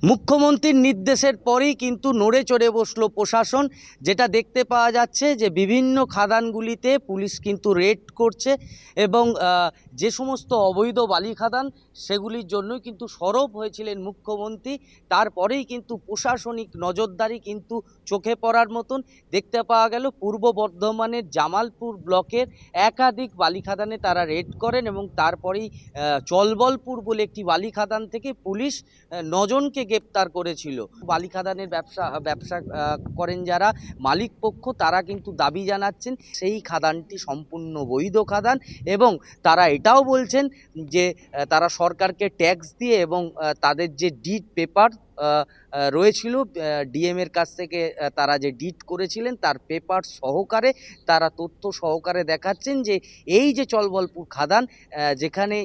মুখ্যমন্ত্রীর নির্দেশের পরেই কিন্তু নড়ে চড়ে বসলো প্রশাসন। যেটা দেখতে পাওয়া যাচ্ছে যে বিভিন্ন খাদানগুলিতে পুলিশ কিন্তু রেড করছে এবং যে সমস্ত অবৈধ বালি খাদান সেগুলির জন্যই কিন্তু সরব হয়েছিলেন মুখ্যমন্ত্রী। তারপরেই কিন্তু প্রশাসনিক নজরদারি কিন্তু চোখে পড়ার মতন দেখতে পাওয়া গেল। পূর্ব বর্ধমানের জামালপুর ব্লকের একাধিক বালি খাদানে তারা রেড করেন এবং তারপরেই চলবলপুর বলে একটি বালি খাদান থেকে পুলিশ 9 জনকে গ্রেপ্তার করেছিল। বালি খাদানের ব্যবসা করেন যারা মালিক পক্ষ, তারা কিন্তু দাবি জানাচ্ছেন সেই খাদানটি সম্পূর্ণ বৈধ খাদান এবং তারা এটাও বলছেন যে তারা সরকারকে ট্যাক্স দিয়ে এবং তাদের যে ডিড পেপার রয়েছিল ডিএমের কাছ থেকে তারা যে ডিড করেছিলেন তার পেপার সহকারে তারা তথ্য সহকারে দেখাচ্ছেন যে এই যে চলবলপুর খাদান যেখানে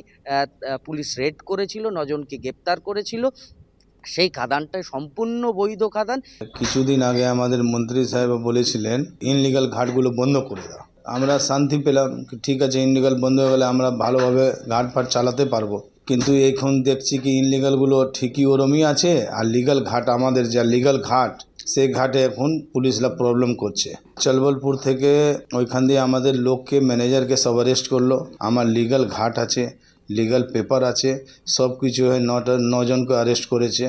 পুলিশ রেড করেছিল, 9 জনকে গ্রেপ্তার করেছিল, সেই খাদানটা সম্পূর্ণ বৈধ খাদান। কিছুদিন আগে আমাদের মন্ত্রী সাহেব বলেছিলেন ইনলিগাল ঘাটগুলো বন্ধ করে দাও। আমরা শান্তি পেলাম, ঠিক আছে ইনলিগাল বন্ধ হয়ে গেলে আমরা ভালোভাবে ঘাট চালাতে পারবো। কিন্তু এখন দেখছি কি ইনলিগালগুলো ঠিকই ওরমই আছে, আর লিগাল ঘাট আমাদের যা লিগাল ঘাট সেই ঘাটে এখন পুলিশরা প্রবলেম করছে। চলবলপুর থেকে ওইখান দিয়ে আমাদের লোককে ম্যানেজারকে সব অ্যারেস্ট করলো। আমার লিগাল ঘাট আছে, লিগাল পেপার আছে, সব কিছু হয়ে 9 জনকে অ্যারেস্ট করেছে।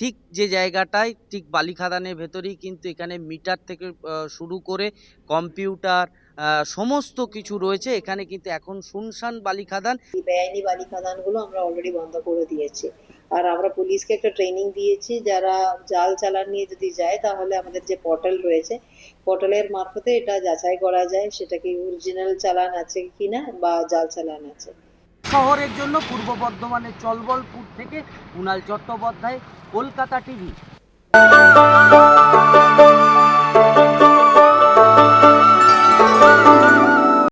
ঠিক যে জায়গাটায় ঠিক বালি খাদানের ভেতরেই কিন্তু এখানে মিটার থেকে শুরু করে কম্পিউটার সমস্ত কিছু রয়েছে। এখানে কিন্তু এখন শুনশান বালি খাদান। বেআইনি বালি খাদানগুলো আমরা অলরেডি বন্ধ করে দিয়েছি, আর আমরা পুলিশকে একটা ট্রেনিং দিয়েছি, যারা জাল চালান নিয়ে যদি যায় তাহলে আমাদের যে পোর্টাল রয়েছে পোর্টালের মারফতে এটা যাচাই করা যায় সেটা কি অরিজিনাল চালান আছে কিনা বা জাল চালান আছে। শহরের জন্য পূর্ব বর্ধমানের চলবলপুর থেকে কুণাল চট্টোপাধ্যায়, কলকাতা টিভি।